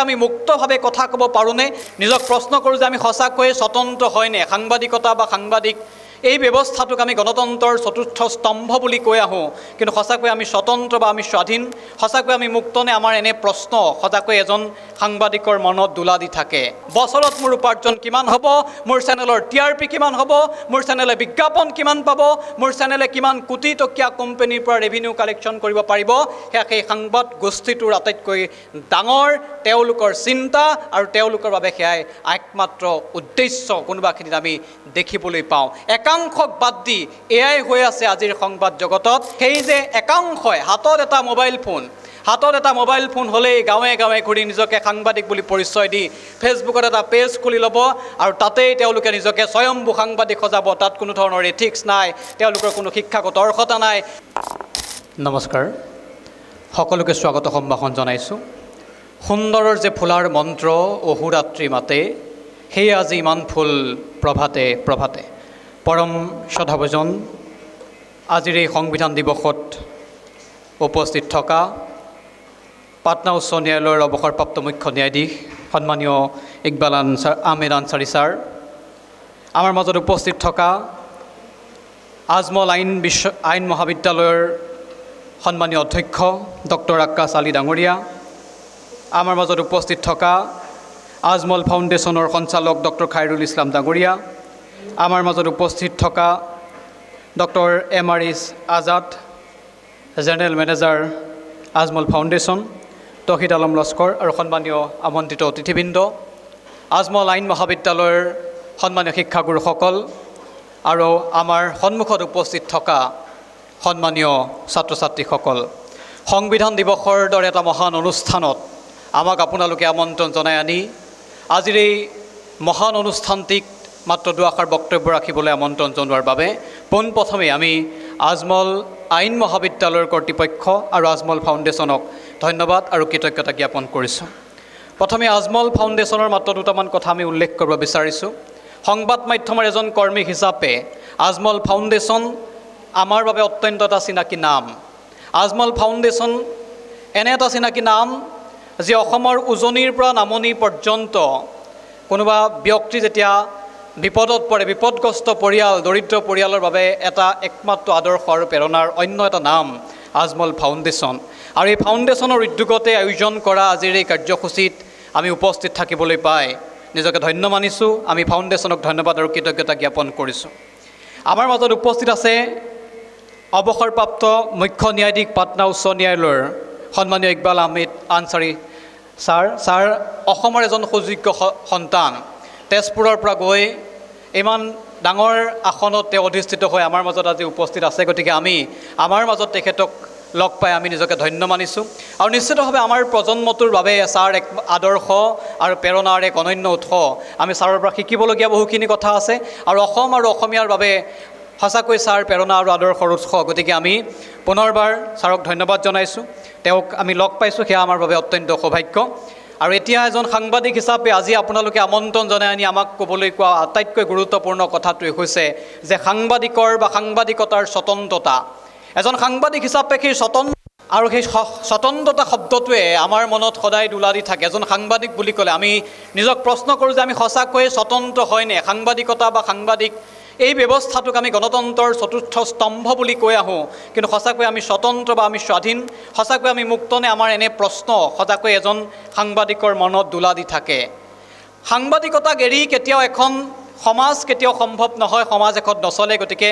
আমি মুক্তভাৱে কথা ক'ব পাৰোঁনে? নিজক প্ৰশ্ন কৰোঁ যে আমি সঁচাকৈয়ে স্বতন্ত্ৰ হয়নে? সাংবাদিকতা বা সাংবাদিক এই ব্যৱস্থাটোক আমি গণতন্ত্ৰৰ চতুৰ্থ স্তম্ভ বুলি কৈ আহোঁ, কিন্তু সঁচাকৈ আমি স্বতন্ত্ৰ বা আমি স্বাধীন, সঁচাকৈ আমি মুক্তনে? আমাৰ এনে প্ৰশ্ন সঁচাকৈ এজন সাংবাদিকৰ মনত দোলা দি থাকে। বছৰত মোৰ উপাৰ্জন কিমান হ'ব? মোৰ চেনেলৰ TRP কিমান হ'ব? মোৰ চেনেলে বিজ্ঞাপন কিমান পাব? মোৰ চেনেলে কিমান কোটি টকীয়া কোম্পানীৰ পৰা ৰেভিনিউ কালেকশ্যন কৰিব পাৰিব? সেয়া সেই সাংবাদ গোষ্ঠীটোৰ আটাইতকৈ ডাঙৰ তেওঁলোকৰ চিন্তা, আৰু তেওঁলোকৰ বাবে সেয়াই একমাত্ৰ উদ্দেশ্য কোনোবাখিনিত আমি দেখিবলৈ পাওঁ। একাংশক বাদ দি এয়াই হৈ আছে আজিৰ সংবাদ জগতত। সেই যে একাংশই হাতত এটা মোবাইল ফোন হ'লেই গাঁৱে গাঁৱে ঘূৰি নিজকে সাংবাদিক বুলি পৰিচয় দি ফেচবুকত এটা পেজ খুলি ল'ব, আৰু তাতেই তেওঁলোকে নিজকে স্বয়ম্ভু সাংবাদিক সজাব। তাত কোনো ধৰণৰ এথিক্স নাই, তেওঁলোকৰ কোনো শিক্ষাগত অৰ্হতা নাই। নমস্কাৰ, সকলোকে স্বাগত সম্ভাষণ জনাইছোঁ। সুন্দৰৰ যে ফুলাৰ মন্ত্ৰ অহোৰাত্ৰি মাতে, সেয়ে আজি ইমান ফুল প্ৰভাতে প্ৰভাতে। পৰম শ্ৰদ্ধাভাজন আজিৰ এই সংবিধান দিৱসত উপস্থিত থকা পাটনা উচ্চ ন্যায়ালয়ৰ অৱসৰপ্ৰাপ্ত মুখ্য ন্যায়াধীশ সন্মানীয় ইকবাল আহমেদ আনচাৰী ছাৰ, আমাৰ মাজত উপস্থিত থকা আজমল আইন মহাবিদ্যালয়ৰ সন্মানীয় অধ্যক্ষ ডক্টৰ আক্কাছ আলী ডাঙৰীয়া, আমাৰ মাজত উপস্থিত থকা আজমল ফাউণ্ডেশ্যনৰ সঞ্চালক ডক্টৰ খাইৰুল ইছলাম ডাঙৰীয়া, আমাৰ মাজত উপস্থিত থকা doctor MRS Azad, general manager Ajmal foundation, Tauhid Alam Laskar, আৰু সন্মানীয় আমন্ত্ৰিত অতিথিবৃন্দ, আজমল আইন মহাবিদ্যালয়ৰ সন্মানীয় শিক্ষাগুৰুসকল, আৰু আমাৰ সন্মুখত উপস্থিত থকা সন্মানীয় ছাত্ৰ ছাত্ৰীসকল, সংবিধান দিৱসৰ দৰে এটা মহান অনুষ্ঠানত আমাক আপোনালোকে আমন্ত্ৰণ জনাই আনি আজিৰ এই মহান অনুষ্ঠানটিক মাত্ৰ দুআষাৰ বক্তব্য ৰাখিবলৈ আমন্ত্ৰণ জনোৱাৰ বাবে পোনপ্ৰথমে আমি আজমল আইন মহাবিদ্যালয়ৰ কৰ্তৃপক্ষ আৰু আজমল ফাউণ্ডেশ্যনক ধন্যবাদ আৰু কৃতজ্ঞতা জ্ঞাপন কৰিছোঁ। প্ৰথমে আজমল ফাউণ্ডেশ্যনৰ মাত্ৰ দুটামান কথা আমি উল্লেখ কৰিব বিচাৰিছোঁ। সংবাদ মাধ্যমৰ এজন কৰ্মী হিচাপে আজমল ফাউণ্ডেশ্যন আমাৰ বাবে অত্যন্ত এটা চিনাকি নাম। আজমল ফাউণ্ডেশ্যন এনে এটা চিনাকি নাম যি অসমৰ উজনিৰ পৰা নামনি পৰ্যন্ত কোনোবা ব্যক্তি যেতিয়া বিপদত পৰে, বিপদগ্ৰস্ত পৰিয়াল, দৰিদ্ৰ পৰিয়ালৰ বাবে এটা একমাত্ৰ আদৰ্শ আৰু প্ৰেৰণাৰ অন্য এটা নাম আজমল ফাউণ্ডেশ্যন। আৰু এই ফাউণ্ডেশ্যনৰ উদ্যোগতে আয়োজন কৰা আজিৰ এই কাৰ্যসূচীত আমি উপস্থিত থাকিবলৈ পাই নিজকে ধন্য মানিছোঁ। আমি ফাউণ্ডেশ্যনক ধন্যবাদ আৰু কৃতজ্ঞতা জ্ঞাপন কৰিছোঁ। আমাৰ মাজত উপস্থিত আছে অৱসৰপ্ৰাপ্ত মুখ্য ন্যায়াধীশ পাটনা উচ্চ ন্যায়ালয়ৰ সন্মানীয় ইকবাল আহমেদ আনচাৰী ছাৰ অসমৰ এজন সুযোগ্য সন্তান। তেজপুৰৰ পৰা গৈ ইমান ডাঙৰ আসনত তেওঁ অধিষ্ঠিত হৈ আমাৰ মাজত আজি উপস্থিত আছে, গতিকে আমি আমাৰ মাজত তেখেতক লগ পাই আমি নিজকে ধন্য মানিছোঁ। আৰু নিশ্চিতভাৱে আমাৰ প্ৰজন্মটোৰ বাবে ছাৰ এক আদৰ্শ আৰু প্ৰেৰণাৰ এক অনন্য উৎস। আমি ছাৰৰ পৰা শিকিবলগীয়া বহুখিনি কথা আছে, আৰু অসম আৰু অসমীয়াৰ বাবে সঁচাকৈ ছাৰ প্ৰেৰণা আৰু আদৰ্শৰ উৎস। গতিকে আমি পুনৰবাৰ ছাৰক ধন্যবাদ জনাইছোঁ। তেওঁক আমি লগ পাইছোঁ, সেয়া আমাৰ বাবে অত্যন্ত সৌভাগ্য। আৰু এতিয়া এজন সাংবাদিক হিচাপে আজি আপোনালোকে আমন্ত্ৰণ জনাই আনি আমাক ক'বলৈ কোৱা আটাইতকৈ গুৰুত্বপূৰ্ণ কথাটোৱে হৈছে যে সাংবাদিকৰ বা সাংবাদিকতাৰ স্বতন্ত্ৰতা। এজন সাংবাদিক হিচাপে সেই স্বতন্ত্ৰতা শব্দটোৱে আমাৰ মনত সদায় দোলা দি থাকে। এজন সাংবাদিক বুলি ক'লে আমি নিজক প্ৰশ্ন কৰোঁ যে আমি সঁচাকৈয়ে স্বতন্ত্ৰ হয়নে? সাংবাদিকতা বা সাংবাদিক এই ব্যৱস্থাটোক আমি গণতন্ত্ৰৰ চতুৰ্থ স্তম্ভ বুলি কৈ আহোঁ, কিন্তু সঁচাকৈ আমি স্বতন্ত্ৰ বা আমি স্বাধীন, সঁচাকৈ আমি মুক্তনে? আমাৰ এনে প্ৰশ্ন সঁচাকৈ এজন সাংবাদিকৰ মনত দোলা দি থাকে। সাংবাদিকতাক এৰি কেতিয়াও এখন সমাজ কেতিয়াও সম্ভৱ নহয়, সমাজ এখন নচলে। গতিকে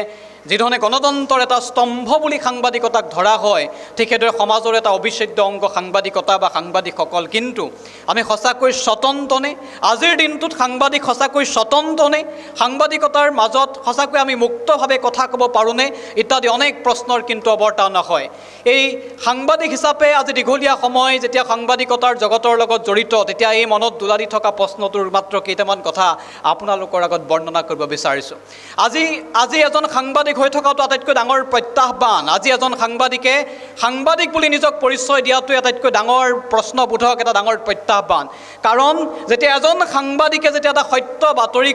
যিধৰণে গণতন্ত্ৰৰ এটা স্তম্ভ বুলি সাংবাদিকতাক ধৰা হয়, ঠিক সেইদৰে সমাজৰ এটা অবিচ্ছেদ্য অংগ সাংবাদিকতা বা সাংবাদিকসকল। কিন্তু আমি সঁচাকৈ স্বতন্ত্ৰনে? আজিৰ দিনটোত সাংবাদিক সঁচাকৈ স্বতন্ত্ৰনে? সাংবাদিকতাৰ মাজত সঁচাকৈ আমি মুক্তভাৱে কথা ক'ব পাৰোঁনে? ইত্যাদি অনেক প্ৰশ্নৰ কিন্তু অৱতাৰণা হয়। এই সাংবাদিক হিচাপে আজি দীঘলীয়া সময় যেতিয়া সাংবাদিকতাৰ জগতৰ লগত জড়িত, তেতিয়া এই মনত দোলা দি থকা প্ৰশ্নটোৰ মাত্ৰ কেইটামান কথা আপোনালোকৰ আগত বৰ্ণনা কৰিব বিচাৰিছোঁ। আজি এজন সাংবাদিক হৈ থকাটো আটাইতকৈ ডাঙৰ প্ৰত্যাহ্বান। আজি এজন সাংবাদিকে সাংবাদিক বুলি নিজক পৰিচয় দিয়াটো আটাইতকৈ ডাঙৰ প্ৰশ্নবোধক, এটা ডাঙৰ প্ৰত্যাহ্বান। কাৰণ যেতিয়া এজন সাংবাদিকে যেতিয়া এটা সত্য বাতৰি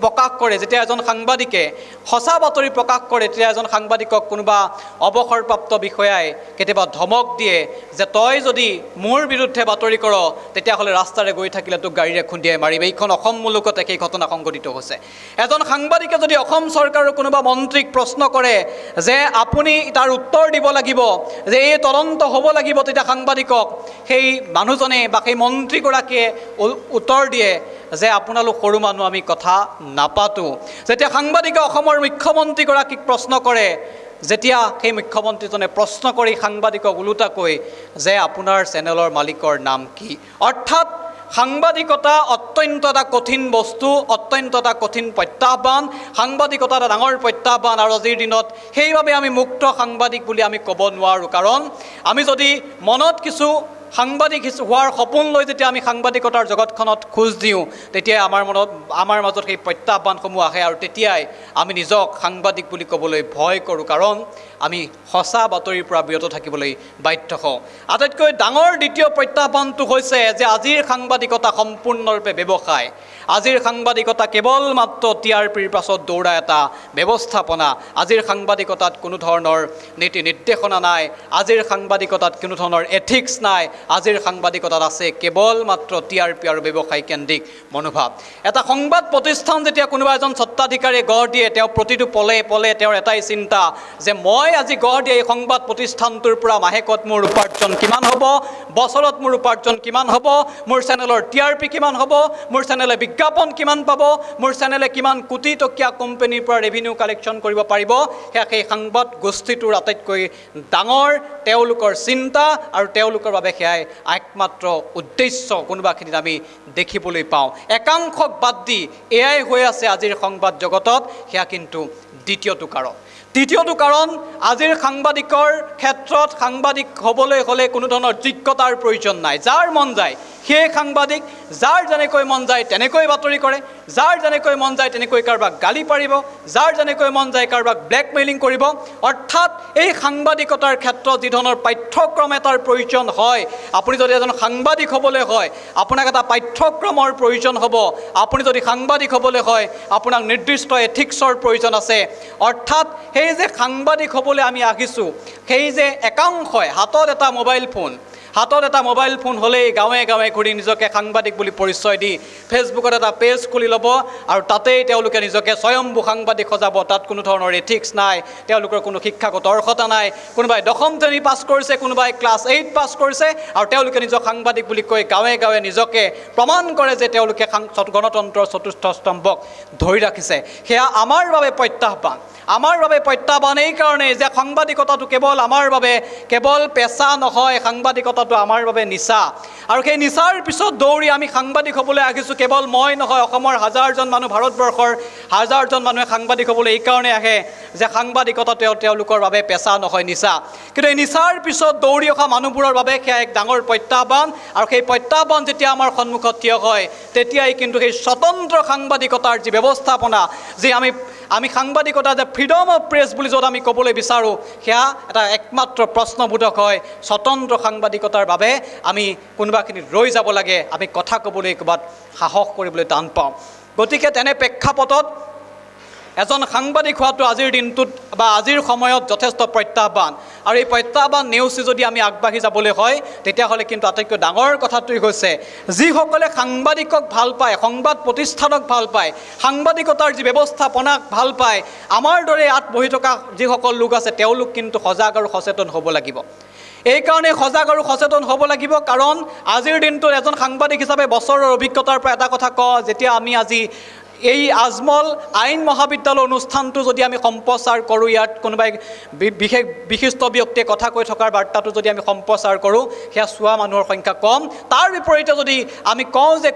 প্ৰকাশ কৰে, যেতিয়া এজন সাংবাদিকে সঁচা বাতৰি প্ৰকাশ কৰে, তেতিয়া এজন সাংবাদিকক কোনোবা অৱসৰপ্ৰাপ্ত বিষয়াই কেতিয়াবা ধমক দিয়ে যে তই যদি মোৰ বিৰুদ্ধে বাতৰি কৰ তেতিয়াহ'লে ৰাস্তাৰে গৈ থাকিলে তোক গাড়ীৰে খুন্দিয়াই মাৰিব। এইখন অসম মুলুকতে সেই ঘটনা সংঘটিত হৈছে। এজন সাংবাদিকে যদি অসম চৰকাৰৰ কোনোবা মন্ত্ৰীক প্ৰশ্ন কৰে যে আপুনি তাৰ উত্তৰ দিব লাগিব, যে এই তদন্ত হ'ব লাগিব, তেতিয়া সাংবাদিকক সেই মানুহজনে বা সেই মন্ত্ৰীগৰাকীয়ে উত্তৰ দিয়ে যে আপোনালোক সৰু মানুহ, আমি কথা নাপাতোঁ। যেতিয়া সাংবাদিকে অসমৰ মুখ্যমন্ত্ৰীগৰাকীক প্ৰশ্ন কৰে, যেতিয়া সেই মুখ্যমন্ত্ৰীজনে প্ৰশ্ন কৰি সাংবাদিকক ওলোটাকৈ যে আপোনাৰ চেনেলৰ মালিকৰ নাম কি। অৰ্থাৎ সাংবাদিকতা অত্যন্ত এটা কঠিন বস্তু, অত্যন্ত এটা কঠিন প্ৰত্যাহ্বান। সাংবাদিকতা এটা ডাঙৰ প্ৰত্যাহ্বান আৰু আজিৰ দিনত সেইবাবে আমি মুক্ত সাংবাদিক বুলি আমি ক'ব নোৱাৰোঁ। কাৰণ আমি যদি মনত কিছু সাংবাদিক হোৱাৰ সপোন লৈ যেতিয়া আমি সাংবাদিকতাৰ জগতখনত খোজ দিওঁ, তেতিয়াই আমাৰ মাজত সেই প্ৰত্যাহ্বানসমূহ আহে আৰু তেতিয়াই আমি নিজক সাংবাদিক বুলি ক'বলৈ ভয় কৰোঁ, কাৰণ আমি সঁচা বাতৰিৰ পৰা বিৰত থাকিবলৈ বাধ্য হওঁ। আটাইতকৈ ডাঙৰ দ্বিতীয় প্ৰত্যাহ্বানটো হৈছে যে আজিৰ সাংবাদিকতা সম্পূৰ্ণৰূপে ব্যৱসায়। আজিৰ সাংবাদিকতা কেৱল মাত্ৰ TRPৰ পাছত দৌৰা এটা ব্যৱস্থাপনা। আজিৰ সাংবাদিকতাত কোনো ধৰণৰ নীতি নিৰ্দেশনা নাই, আজিৰ সাংবাদিকতাত কোনো ধৰণৰ এথিক্স নাই, আজিৰ সাংবাদিকতাত আছে কেৱল মাত্ৰ TRP আৰু ব্যৱসায় কেন্দ্ৰিক মনোভাৱ। এটা সংবাদ প্ৰতিষ্ঠান যেতিয়া কোনোবা এজন স্বত্বাধিকাৰীয়ে গঢ় দিয়ে, তেওঁ প্ৰতিটো পলে পলে তেওঁৰ এটাই চিন্তা যে মই আজি গঢ় দিয়া এই সংবাদ প্ৰতিষ্ঠানটোৰ পৰা মাহেকত মোৰ উপাৰ্জন কিমান হ'ব, বছৰত মোৰ উপাৰ্জন কিমান হ'ব, মোৰ চেনেলৰ TRP কিমান হ'ব, মোৰ চেনেলে বিজ্ঞাপন কিমান পাব, মোৰ চেনেলে কিমান কোটি টকীয়া কোম্পানীৰ পৰা ৰেভিনিউ কালেকশ্যন কৰিব পাৰিব। সেয়া সেই সংবাদ গোষ্ঠীটোৰ আটাইতকৈ ডাঙৰ তেওঁলোকৰ চিন্তা আৰু তেওঁলোকৰ বাবে সেয়াই একমাত্ৰ উদ্দেশ্য কোনোবাখিনিত আমি দেখিবলৈ পাওঁ। একাংশক বাদ দি এয়াই হৈ আছে আজিৰ সংবাদ জগতত। সেয়া কিন্তু দ্বিতীয়টো কাৰণ। তৃতীয়টো কাৰণ, আজিৰ সাংবাদিকৰ ক্ষেত্ৰত সাংবাদিক হ'বলৈ হ'লে কোনো ধৰণৰ যোগ্যতাৰ প্ৰয়োজন নাই। যাৰ মন যায় সেই সাংবাদিক, যাৰ যেনেকৈ মন যায় তেনেকৈ বাতৰি কৰে, যাৰ যেনেকৈ মন যায় তেনেকৈ কাৰোবাক গালি পাৰিব, যাৰ যেনেকৈ মন যায় কাৰোবাক ব্লেকমেইলিং কৰিব। অৰ্থাৎ এই সাংবাদিকতাৰ ক্ষেত্ৰত যি ধৰণৰ পাঠ্যক্ৰম এটাৰ প্ৰয়োজন হয়, আপুনি যদি এজন সাংবাদিক হ'বলৈ হয় আপোনাক এটা পাঠ্যক্ৰমৰ প্ৰয়োজন হ'ব। আপুনি যদি সাংবাদিক হ'বলৈ হয় আপোনাক নিৰ্দিষ্ট এথিক্সৰ প্ৰয়োজন আছে। অৰ্থাৎ সেই যে সাংবাদিক হ'বলৈ আমি আহিছোঁ, সেই যে একাংশই হাতত এটা মোবাইল ফোন হ'লেই গাঁৱে গাঁৱে ঘূৰি নিজকে সাংবাদিক বুলি পৰিচয় দি ফেচবুকত এটা পেজ খুলি ল'ব আৰু তাতেই তেওঁলোকে নিজকে স্বয়ম্ভূ সাংবাদিক সজাব। তাত কোনো ধৰণৰ এথিক্স নাই, তেওঁলোকৰ কোনো শিক্ষাগত অৰ্হতা নাই। কোনোবাই 10ম শ্ৰেণী পাছ কৰিছে, কোনোবাই ক্লাছ 8 পাছ কৰিছে আৰু তেওঁলোকে নিজক সাংবাদিক বুলি কৈ গাঁৱে গাঁৱে নিজকে প্ৰমাণ কৰে যে তেওঁলোকে গণতন্ত্ৰৰ চতুৰ্থ স্তম্ভক ধৰি ৰাখিছে। সেয়া আমাৰ বাবে প্ৰত্যাহ্বান। আমাৰ বাবে প্ৰত্যাহ্বান এই কাৰণেই যে সাংবাদিকতাটো কেৱল আমাৰ বাবে কেৱল পেচা নহয়, সাংবাদিকতাটো আমাৰ বাবে নিচা। আৰু সেই নিচাৰ পিছত দৌৰি আমি সাংবাদিক হ'বলৈ আহিছোঁ। কেৱল মই নহয়, অসমৰ হাজাৰজন মানুহ, ভাৰতবৰ্ষৰ হাজাৰজন মানুহে সাংবাদিক হ'বলৈ এইকাৰণে আহে যে সাংবাদিকতা তেওঁলোকৰ বাবে পেচা নহয়, নিচা। কিন্তু এই নিচাৰ পিছত দৌৰি অহা মানুহবোৰৰ বাবে সেয়া এক ডাঙৰ প্ৰত্যাহ্বান। আৰু সেই প্ৰত্যাহ্বান যেতিয়া আমাৰ সন্মুখত থিয় হয়, তেতিয়াই কিন্তু সেই স্বতন্ত্ৰ সাংবাদিকতাৰ যি ব্যৱস্থাপনা, যি আমি সাংবাদিকতা যে ফ্ৰীডম অফ প্ৰেছ বুলি য'ত আমি ক'বলৈ বিচাৰোঁ, সেয়া এটা একমাত্ৰ প্ৰশ্নবোধক হয়। স্বতন্ত্ৰ সাংবাদিকতাৰ বাবে আমি কোনোবাখিনিত ৰৈ যাব লাগে, আমি কথা ক'বলৈ ক'ৰবাত সাহস কৰিবলৈ টান পাওঁ। গতিকে তেনে প্ৰেক্ষাপটত এজন সাংবাদিক হোৱাটো আজিৰ দিনটোত বা আজিৰ সময়ত যথেষ্ট প্ৰত্যাহ্বান। আৰু এই প্ৰত্যাহ্বান নেওচি যদি আমি আগবাঢ়ি যাবলৈ হয়, তেতিয়াহ'লে কিন্তু আটাইতকৈ ডাঙৰ কথাটোৱেই হৈছে যিসকলে সাংবাদিকক ভাল পায়, সংবাদ প্ৰতিষ্ঠানক ভাল পায়, সাংবাদিকতাৰ যি ব্যৱস্থাপনাক ভাল পায়, আমাৰ দৰে ইয়াত বহি থকা যিসকল লোক আছে তেওঁলোক কিন্তু সজাগ আৰু সচেতন হ'ব লাগিব। এইকাৰণে সজাগ আৰু সচেতন হ'ব লাগিব, কাৰণ আজিৰ দিনটোত এজন সাংবাদিক হিচাপে বছৰৰ অভিজ্ঞতাৰ পৰা এটা কথা কওঁ, যেতিয়া আমি আজি এই আজমল আইন মহাবিদ্যালয় অনুষ্ঠানটো যদি আমি সম্প্ৰচাৰ কৰোঁ, ইয়াত কোনোবাই বিশিষ্ট ব্যক্তিয়ে কথা কৈ থকাৰ বাৰ্তাটো যদি আমি সম্প্ৰচাৰ কৰোঁ, সেয়া চোৱা মানুহৰ সংখ্যা কম। তাৰ বিপৰীতে যদি আমি কওঁ যে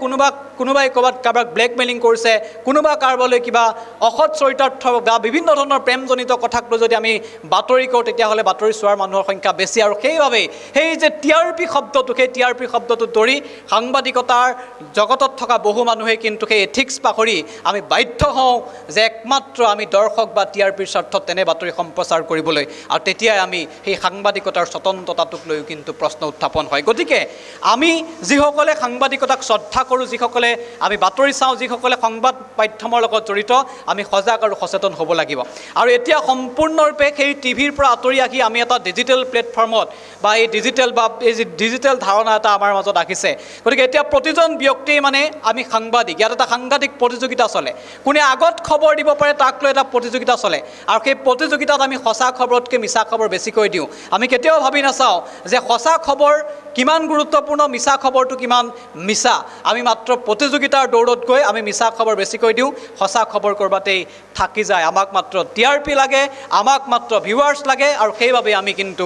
কোনোবাই কাৰোবাক ব্লেকমেইলিং কৰিছে, কোনোবা কাৰোবালৈ কিবা অসৎ চৰিতাৰ্থ বা বিভিন্ন ধৰণৰ প্ৰেমজনিত কথাক লৈ যদি আমি বাতৰি কৰোঁ, তেতিয়াহ'লে বাতৰি চোৱাৰ মানুহৰ সংখ্যা বেছি। আৰু সেইবাবেই সেই যে TRP শব্দটো, সেই TRP শব্দটো ধৰি সাংবাদিকতাৰ জগতত থকা বহু মানুহে কিন্তু সেই এথিক্স পাহৰি আমি বাধ্য হওঁ যে একমাত্ৰ আমি দৰ্শক বা TRPৰ স্বাৰ্থত তেনে বাতৰি সম্প্ৰচাৰ কৰিবলৈ। আৰু তেতিয়াই আমি সেই সাংবাদিকতাৰ স্বতন্ত্ৰতাটোক লৈও কিন্তু প্ৰশ্ন উত্থাপন হয়। গতিকে আমি যিসকলে সাংবাদিকতাক শ্ৰদ্ধা কৰোঁ, যিসকলে আমি বাতৰি চাওঁ, যিসকলে সংবাদ মাধ্যমৰ লগত জড়িত, আমি সজাগ আৰু সচেতন হ'ব লাগিব। আৰু এতিয়া সম্পূৰ্ণৰূপে সেই টিভিৰ পৰা আঁতৰি আহি আমি এটা ডিজিটেল প্লেটফৰ্মত বা এই ডিজিটেল ধাৰণা এটা আমাৰ মাজত আহিছে। গতিকে এতিয়া প্ৰতিজন ব্যক্তিয়ে মানে আমি সাংবাদিক, ইয়াত এটা সাংঘাতিক প্ৰতিযোগিতা চলে। কোনে আগত খবৰ দিব পাৰে তাক লৈ এটা প্ৰতিযোগিতা চলে, আৰু সেই প্ৰতিযোগিতাত আমি সঁচা খবৰতকৈ মিছা খবৰ বেছিকৈ দিওঁ। আমি কেতিয়াও ভাবি নাচাওঁ যে সঁচা খবৰ কিমান গুৰুত্বপূৰ্ণ, মিছা খবৰটো কিমান মিছা। আমি মাত্ৰ প্ৰতিযোগিতাৰ দৌৰত গৈ আমি মিছা খবৰ বেছিকৈ দিওঁ, সঁচা খবৰ ক'ৰবাতেই থাকি যায়। আমাক মাত্ৰ TRP লাগে, আমাক মাত্ৰ ভিউৱাৰ্ছ লাগে, আৰু সেইবাবে আমি কিন্তু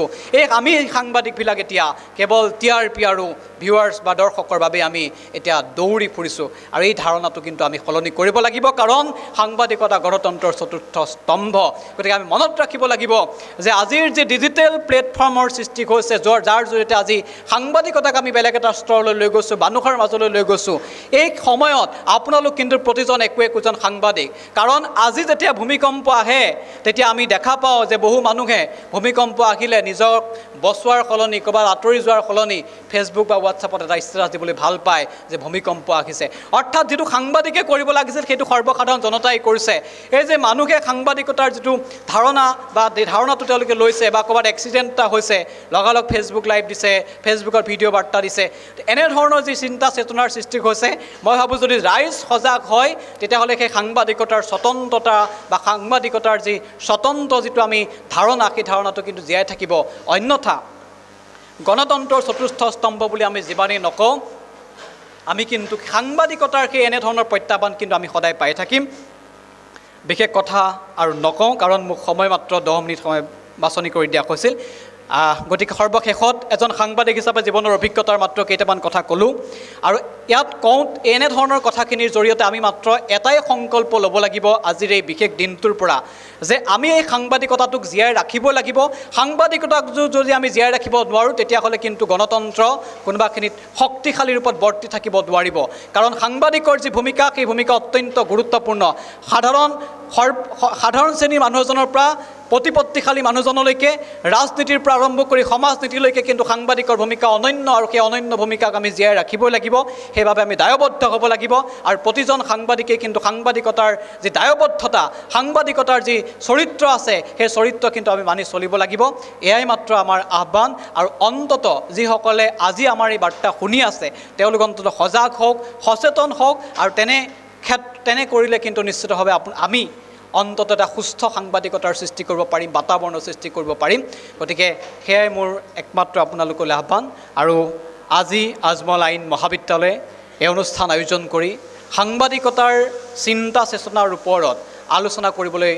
আমি সাংবাদিকবিলাক এতিয়া কেৱল TRP আৰু ভিউৱাৰ্ছ বা দৰ্শকৰ বাবে আমি এতিয়া দৌৰি ফুৰিছোঁ। আৰু এই ধাৰণাটো কিন্তু আমি সলনি কৰিব লাগিব, কাৰণ সাংবাদিকতা গণতন্ত্ৰৰ চতুৰ্থ স্তম্ভ। গতিকে আমি মনত ৰাখিব লাগিব যে আজিৰ যি ডিজিটেল প্লেটফৰ্মৰ সৃষ্টি হৈছে, যাৰ জৰিয়তে আজি সাংবাদিকতাক আমি বেলেগ এটা স্তৰলৈ লৈ গৈছোঁ, মানুহৰ মাজলৈ লৈ গৈছোঁ, এই সময়ত আপোনালোক কিন্তু প্ৰতিজন একোজন সাংবাদিক। কাৰণ আজি যেতিয়া ভূমিকম্প আহে তেতিয়া আমি দেখা পাওঁ যে বহু মানুহে ভূমিকম্প আহিলে নিজক বচোৱাৰ সলনি, ক'ৰবাত আঁতৰি যোৱাৰ সলনি ফেচবুক বা হোৱাটছআপত এটা ষ্টেটাছ দিবলৈ ভাল পায় যে ভূমিকম্প আহিছে। অৰ্থাৎ যিটো সাংবাদিকে কৰিব লাগিছিল সেইটো সৰ্বসাধাৰণ জনতাই কৰিছে। এই যে মানুহে সাংবাদিকতাৰ যিটো ধাৰণা বা ধাৰণাটো তেওঁলোকে লৈছে, বা ক'ৰবাত এক্সিডেণ্ট এটা হৈছে লগালগ ফেচবুক লাইভ দিছে, ফেচবুকত ভিডিঅ' বাৰ্তা দিছে, এনেধৰণৰ যি চিন্তা চেতনাৰ সৃষ্টি হৈছে, মই ভাবোঁ যদি ৰাইজ সজাগ হয় তেতিয়াহ'লে সেই সাংবাদিকতাৰ স্বতন্ত্ৰতা বা সাংবাদিকতাৰ যি স্বতন্ত্ৰ যিটো আমি ধাৰণা, সেই ধাৰণাটো কিন্তু জীয়াই থাকিব। অন্যথা গণতন্ত্ৰৰ চতুৰ্থ স্তম্ভ বুলি আমি যিমানেই নকওঁ, আমি কিন্তু সাংবাদিকতাৰ সেই এনেধৰণৰ প্ৰত্যাহ্বান কিন্তু আমি সদায় পাই থাকিম। বিশেষ কথা আৰু নকওঁ, কাৰণ মোক সময় মাত্ৰ 10 মিনিট সময় বাছনি কৰি দিয়া হৈছিল। গতিকে সৰ্বশেষত এজন সাংবাদিক হিচাপে জীৱনৰ অভিজ্ঞতাৰ মাত্ৰ কেইটামান কথা ক'লোঁ, আৰু ইয়াত কওঁ এনেধৰণৰ কথাখিনিৰ জৰিয়তে আমি মাত্ৰ এটাই সংকল্প ল'ব লাগিব আজিৰ এই বিশেষ দিনটোৰ পৰা, যে আমি এই সাংবাদিকতাটোক জীয়াই ৰাখিব লাগিব। সাংবাদিকতাক যদি আমি জীয়াই ৰাখিব নোৱাৰোঁ তেতিয়াহ'লে কিন্তু গণতন্ত্ৰ কোনোবাখিনিত শক্তিশালী ৰূপত বৰ্তি থাকিব নোৱাৰিব। কাৰণ সাংবাদিকৰ যি ভূমিকা, সেই ভূমিকা অত্যন্ত গুৰুত্বপূৰ্ণ। সাধাৰণ শ্ৰেণীৰ মানুহ এজনৰ পৰা প্ৰতিপত্তিশালী মানুহজনলৈকে, ৰাজনীতিৰ পৰা আৰম্ভ কৰি সমাজনীতিলৈকে কিন্তু সাংবাদিকৰ ভূমিকা অনন্য, আৰু সেই অনন্য ভূমিকাক আমি জীয়াই ৰাখিবই লাগিব। সেইবাবে আমি দায়বদ্ধ হ'ব লাগিব, আৰু প্ৰতিজন সাংবাদিকেই কিন্তু সাংবাদিকতাৰ যি দায়বদ্ধতা, সাংবাদিকতাৰ যি চৰিত্ৰ আছে, সেই চৰিত্ৰ কিন্তু আমি মানি চলিব লাগিব। এয়াই মাত্ৰ আমাৰ আহ্বান। আৰু অন্তত যিসকলে আজি আমাৰ এই বাৰ্তা শুনি আছে তেওঁলোক অন্তত সজাগ হওক, সচেতন হওক, আৰু তেনে কৰিলে কিন্তু নিশ্চিতভাৱে আমি অন্তত এটা সুস্থ সাংবাদিকতাৰ সৃষ্টি কৰিব পাৰিম, বাতাবৰণৰ সৃষ্টি কৰিব পাৰিম। গতিকে সেয়াই মোৰ একমাত্ৰ আপোনালোকলৈ আহ্বান। আৰু আজি আজমল আইন মহাবিদ্যালয়ে এই অনুষ্ঠান আয়োজন কৰি সাংবাদিকতাৰ চিন্তা চেতনাৰ ওপৰত আলোচনা কৰিবলৈ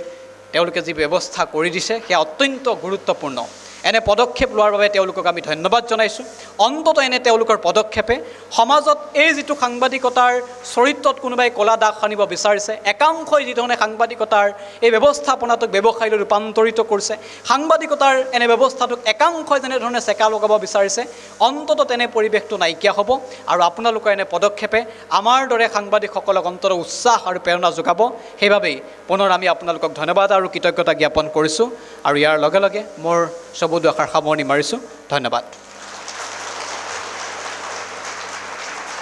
তেওঁলোকে যি ব্যৱস্থা কৰি দিছে সেয়া অত্যন্ত গুৰুত্বপূৰ্ণ। এনে পদক্ষেপ লোৱাৰ বাবে তেওঁলোকক আমি ধন্যবাদ জনাইছোঁ। অন্ততঃ এনে তেওঁলোকৰ পদক্ষেপে সমাজত এই যিটো সাংবাদিকতাৰ চৰিত্ৰত কোনোবাই ক'লা দাগ সানিব বিচাৰিছে, একাংশই যিধৰণে সাংবাদিকতাৰ এই ব্যৱস্থাপনাটোক ব্যৱসায়লৈ ৰূপান্তৰিত কৰিছে, সাংবাদিকতাৰ এনে ব্যৱস্থাটোক একাংশই যেনেধৰণে চেকা লগাব বিচাৰিছে, অন্ততঃ তেনে পৰিৱেশটো নাইকিয়া হ'ব। আৰু আপোনালোকৰ এনে পদক্ষেপে আমাৰ দৰে সাংবাদিকসকলক অন্ততঃ উৎসাহ আৰু প্ৰেৰণা যোগাব। সেইবাবেই পুনৰ আমি আপোনালোকক ধন্যবাদ আৰু কৃতজ্ঞতা জ্ঞাপন কৰিছোঁ। আৰু ইয়াৰ লগে লগে মোৰ চবু দুআষাৰ সামৰণি মাৰিছোঁ। ধন্যবাদ।